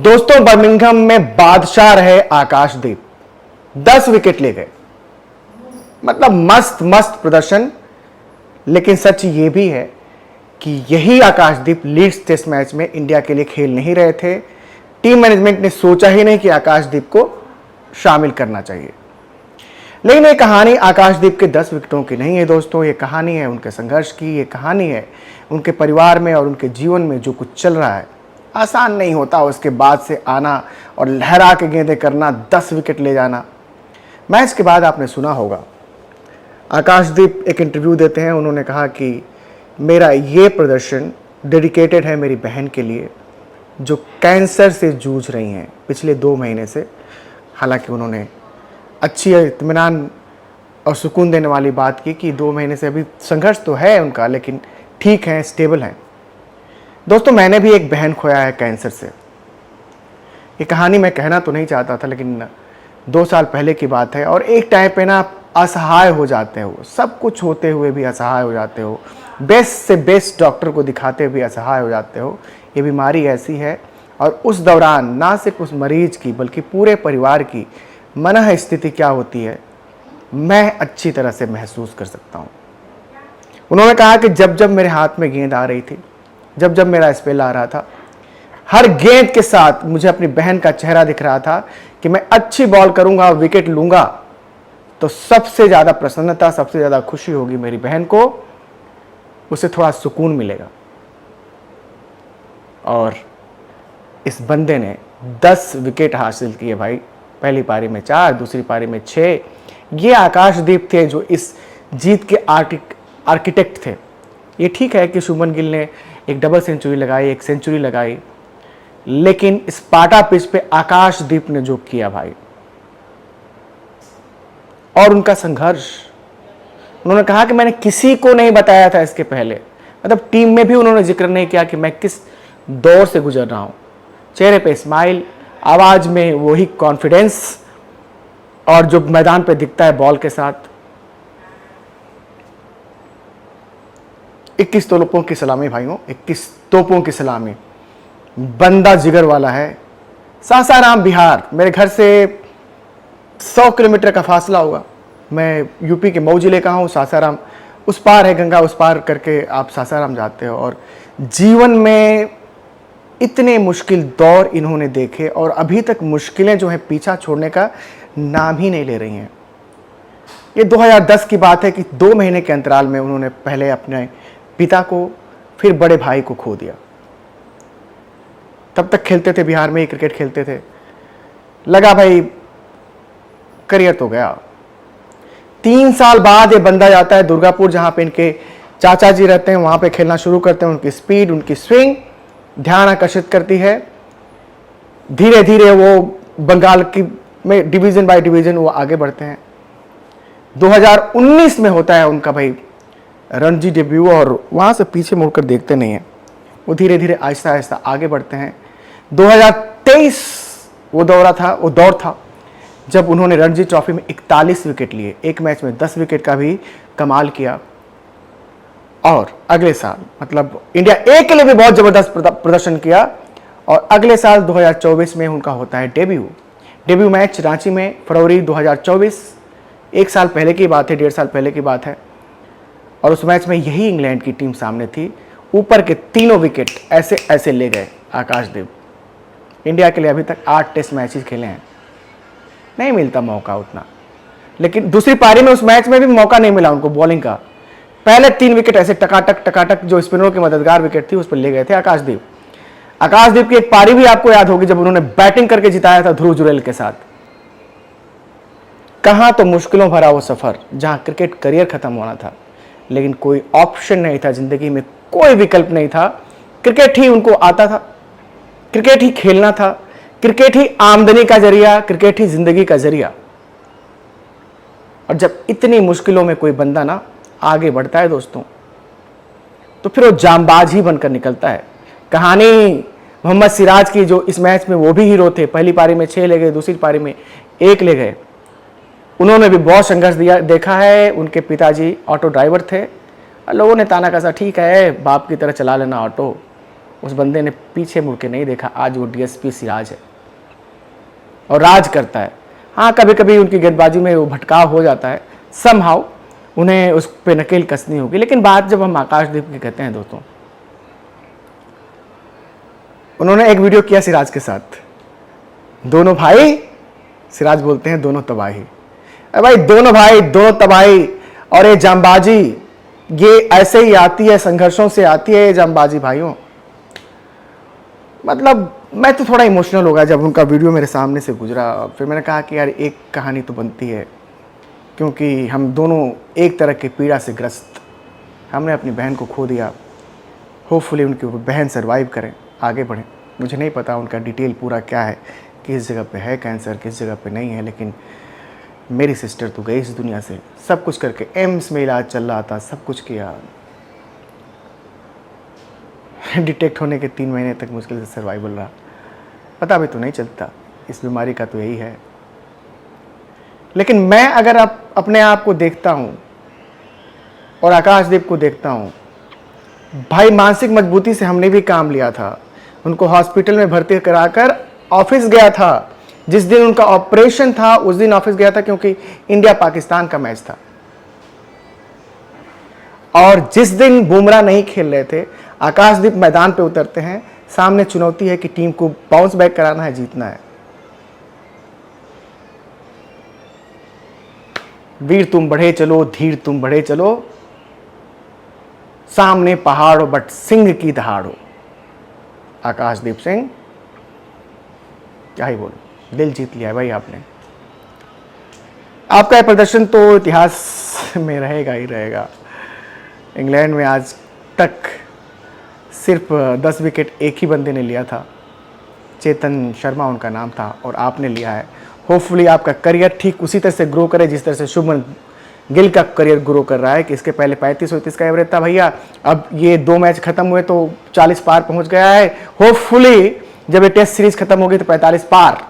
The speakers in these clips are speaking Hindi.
दोस्तों, बर्मिंघम में बादशाह रहे आकाशदीप, 10 विकेट ले गए। मतलब मस्त मस्त प्रदर्शन। लेकिन सच ये भी है कि यही आकाशदीप लीड्स टेस्ट मैच में इंडिया के लिए खेल नहीं रहे थे। टीम मैनेजमेंट ने सोचा ही नहीं कि आकाशदीप को शामिल करना चाहिए। लेकिन ये कहानी आकाशदीप के 10 विकेटों की नहीं है दोस्तों, ये कहानी है उनके संघर्ष की, ये कहानी है उनके परिवार में और उनके जीवन में जो कुछ चल रहा है। आसान नहीं होता उसके बाद से आना और लहरा के गेंदें करना, 10 विकेट ले जाना। मैच के बाद आपने सुना होगा आकाशदीप एक इंटरव्यू देते हैं। उन्होंने कहा कि मेरा ये प्रदर्शन डेडिकेटेड है मेरी बहन के लिए जो कैंसर से जूझ रही हैं पिछले 2 महीने से। हालांकि उन्होंने अच्छी इत्मीनान और सुकून देने वाली बात की कि 2 महीने से अभी संघर्ष तो है उनका, लेकिन ठीक है, स्टेबल हैं। दोस्तों, मैंने भी एक बहन खोया है कैंसर से। ये कहानी मैं कहना तो नहीं चाहता था, लेकिन 2 साल पहले की बात है। और एक टाइम पे ना असहाय हो जाते हो, सब कुछ होते हुए भी असहाय हो जाते हो, बेस्ट से बेस्ट डॉक्टर को दिखाते हुए असहाय हो जाते हो। ये बीमारी ऐसी है। और उस दौरान ना सिर्फ उस मरीज की बल्कि पूरे परिवार की मनः स्थिति क्या होती है मैं अच्छी तरह से महसूस कर सकता हूँ। उन्होंने कहा कि जब जब मेरे हाथ में गेंद आ रही थी, जब जब मेरा स्पेल आ रहा था, हर गेंद के साथ मुझे अपनी बहन का चेहरा दिख रहा था कि मैं अच्छी बॉल करूंगा, विकेट लूंगा तो सबसे ज़्यादा प्रसन्नता, सबसे ज़्यादा खुशी होगी मेरी बहन को, उसे थोड़ा सुकून मिलेगा। और इस बंदे ने 10 विकेट हासिल किए भाई। पहली पारी में 4, दूसरी पारी में 6। ये आकाशदीप थे जो इस जीत के आर्किटेक्ट थे। ये ठीक है कि शुभमन गिल ने एक डबल सेंचुरी लगाई, एक सेंचुरी लगाई, लेकिन स्पार्टा पिच पे आकाशदीप ने जो किया भाई, और उनका संघर्ष, उन्होंने कहा कि मैंने किसी को नहीं बताया था इसके पहले। मतलब टीम में भी उन्होंने जिक्र नहीं किया कि मैं किस दौर से गुजर रहा हूं। चेहरे पे स्माइल, आवाज में वही कॉन्फिडेंस, और जो मैदान पे दिखता है बॉल के साथ। 21 तोपों की सलामी भाइयों, 21 तोपों की सलामी। बंदा जिगर वाला है। सासाराम बिहार, मेरे घर से 100 किलोमीटर का फासला होगा। मैं यूपी के मऊ जिले का हूँ। सासाराम उस पार है, गंगा उस पार करके आप सासाराम जाते हो। और जीवन में इतने मुश्किल दौर इन्होंने देखे और अभी तक मुश्किलें जो हैं पीछा छोड़ने का नाम ही नहीं ले रही हैं। ये 2010 की बात है कि 2 महीने के अंतराल में उन्होंने पहले अपने पिता को, फिर बड़े भाई को खो दिया। तब तक खेलते थे, बिहार में ही क्रिकेट खेलते थे। लगा भाई करियर तो गया। 3 साल बाद ये बंदा जाता है दुर्गापुर, जहां पे इनके चाचा जी रहते हैं, वहां पे खेलना शुरू करते हैं। उनकी स्पीड, उनकी स्विंग ध्यान आकर्षित करती है। धीरे धीरे वो बंगाल की में डिवीजन बाय डिवीजन वो आगे बढ़ते हैं। 2019 में होता है उनका भाई रणजी डेब्यू, और वहां से पीछे मुड़कर देखते नहीं हैं। वो धीरे धीरे आहिस्ता आहिस्ता आगे बढ़ते हैं। 2023 वो दौर था जब उन्होंने रणजी ट्रॉफी में 41 विकेट लिए, एक मैच में 10 विकेट का भी कमाल किया। और अगले साल मतलब इंडिया ए के लिए भी बहुत जबरदस्त प्रदर्शन किया। और अगले साल 2024 में उनका होता है डेब्यू मैच रांची में, फरवरी 2024। 1 साल पहले की बात है, 1.5 साल पहले की बात है। और उस मैच में यही इंग्लैंड की टीम सामने थी। ऊपर के तीनों विकेट ऐसे ऐसे ले गए आकाशदीप। इंडिया के लिए अभी तक 8 टेस्ट मैचेस खेले हैं, नहीं मिलता मौका उतना। लेकिन दूसरी पारी में उस मैच में भी मौका नहीं मिला उनको बॉलिंग का। पहले 3 विकेट ऐसे टकाटक जो स्पिनरों की मददगार विकेट थी उस पर ले गए थे आकाशदीप। आकाशदीप की एक पारी भी आपको याद होगी जब उन्होंने बैटिंग करके जिताया था ध्रुव जुरैल के साथ। कहां तो मुश्किलों भरा वो सफर जहां क्रिकेट करियर खत्म होना था, लेकिन कोई ऑप्शन नहीं था जिंदगी में, कोई विकल्प नहीं था। क्रिकेट ही उनको आता था, क्रिकेट ही खेलना था, क्रिकेट ही आमदनी का जरिया, क्रिकेट ही जिंदगी का जरिया। और जब इतनी मुश्किलों में कोई बंदा ना आगे बढ़ता है दोस्तों, तो फिर वो जांबाज ही बनकर निकलता है। कहानी मोहम्मद सिराज की, जो इस मैच में वो भी हीरो थे। पहली पारी में 6 ले गए, दूसरी पारी में 1 ले गए। उन्होंने भी बहुत संघर्ष देखा है। उनके पिताजी ऑटो ड्राइवर थे। लोगों ने ताना कसा, ठीक है बाप की तरह चला लेना ऑटो, उस बंदे ने पीछे मुड़ के नहीं देखा। आज वो डीएसपी सिराज है और राज करता है। हाँ, कभी कभी उनकी गेंदबाजी में वो भटकाव हो जाता है, समहाउ उन्हें उस पर नकेल कसनी होगी। लेकिन बात जब हम आकाशदीप की कहते हैं दोस्तों, उन्होंने एक वीडियो किया सिराज के साथ, दोनों भाई, सिराज बोलते हैं दोनों तबाही। अरे भाई, दोनों भाई दोनों तबाही। और ये जामबाजी ये ऐसे ही आती है, संघर्षों से आती है ये जामबाजी भाइयों। मतलब मैं तो थोड़ा इमोशनल हो गया जब उनका वीडियो मेरे सामने से गुजरा। फिर मैंने कहा कि यार एक कहानी तो बनती है, क्योंकि हम दोनों एक तरह की पीड़ा से ग्रस्त। हमने अपनी बहन को खो दिया। होपफुली उनकी बहन सर्वाइव करें, आगे बढ़ें। मुझे नहीं पता उनका डिटेल पूरा क्या है, किस जगह पे है कैंसर, किस जगह पे नहीं है, लेकिन मेरी सिस्टर तो गई इस दुनिया से। सब कुछ करके एम्स में इलाज चल रहा था, सब कुछ किया, डिटेक्ट होने के 3 महीने तक मुश्किल से सर्वाइवल रहा। पता भी तो नहीं चलता, इस बीमारी का तो यही है। लेकिन मैं अगर अपने आप को देखता हूँ और आकाशदीप को देखता हूँ, भाई मानसिक मजबूती से हमने भी काम लिया था। उनको हॉस्पिटल में भर्ती कराकर ऑफिस गया था। जिस दिन उनका ऑपरेशन था उस दिन ऑफिस गया था, क्योंकि इंडिया पाकिस्तान का मैच था। और जिस दिन बुमराह नहीं खेल रहे थे, आकाशदीप मैदान पे उतरते हैं। सामने चुनौती है कि टीम को बाउंस बैक कराना है, जीतना है। वीर तुम बढ़े चलो, धीर तुम बढ़े चलो, सामने पहाड़ हो बट सिंह की दहाड़ हो। आकाशदीप सिंह, क्या ही बोलो, दिल जीत लिया है भाई आपने। आपका यह प्रदर्शन तो इतिहास में रहेगा ही रहेगा। इंग्लैंड में आज तक सिर्फ 10 विकेट एक ही बंदे ने लिया था, चेतन शर्मा उनका नाम था, और आपने लिया है। होपफुली आपका करियर ठीक उसी तरह से ग्रो करे जिस तरह से शुभमन गिल का करियर ग्रो कर रहा है। कि इसके पहले 35-39 का एवरेज था भैया, अब ये 2 मैच खत्म हुए तो 40 पार पहुंच गया है। होपफुली जब ये टेस्ट सीरीज खत्म होगी तो 45 पार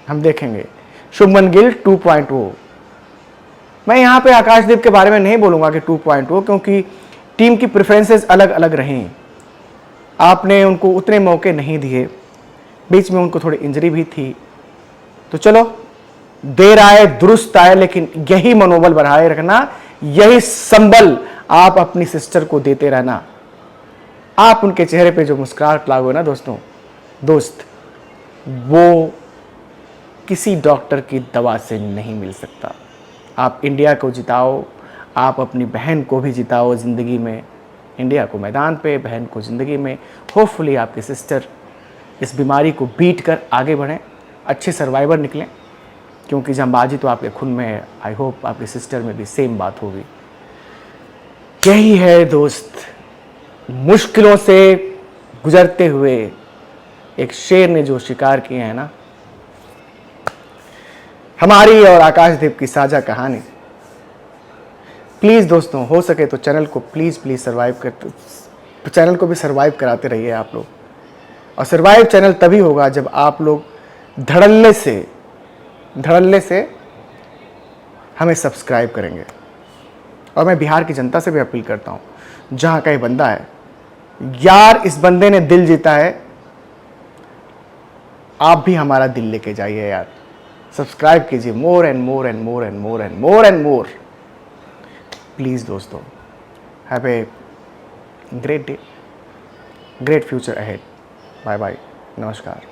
हम देखेंगे। शुभमन गिल 2.0। मैं यहाँ पे आकाशदीप के बारे में नहीं बोलूँगा कि 2.0, क्योंकि टीम की प्रेफरेंसेस अलग अलग रहीं। आपने उनको उतने मौके नहीं दिए, बीच में उनको थोड़ी इंजरी भी थी। तो चलो, देर आए दुरुस्त आए, लेकिन यही मनोबल बढ़ाए रखना, यही संबल आप अपनी सिस्टर को देते रहना। आप उनके चेहरे पे जो मुस्कुराहट लागो ना दोस्त, वो किसी डॉक्टर की दवा से नहीं मिल सकता। आप इंडिया को जिताओ, आप अपनी बहन को भी जिताओ ज़िंदगी में। इंडिया को मैदान पे, बहन को ज़िंदगी में। होपफुली आपकी सिस्टर इस बीमारी को बीट कर आगे बढ़ें, अच्छे सर्वाइवर निकलें, क्योंकि जांबाजी तो आपके खून में है। आई होप आपकी सिस्टर में भी सेम बात होगी। यही है दोस्त, मुश्किलों से गुजरते हुए एक शेर ने जो शिकार किए हैं ना, हमारी और आकाशदीप की साझा कहानी। प्लीज़ दोस्तों, हो सके तो चैनल को प्लीज़ सर्वाइव करते, चैनल को भी सर्वाइव कराते रहिए आप लोग। और सर्वाइव चैनल तभी होगा जब आप लोग धड़ल्ले से हमें सब्सक्राइब करेंगे। और मैं बिहार की जनता से भी अपील करता हूँ, जहाँ का ये बंदा है, यार इस बंदे ने दिल जीता है, आप भी हमारा दिल लेके जाइए यार। सब्सक्राइब कीजिए, more and more and more and more and more and more, please दोस्तों। Have a great day, great future ahead. Bye bye, नमस्कार।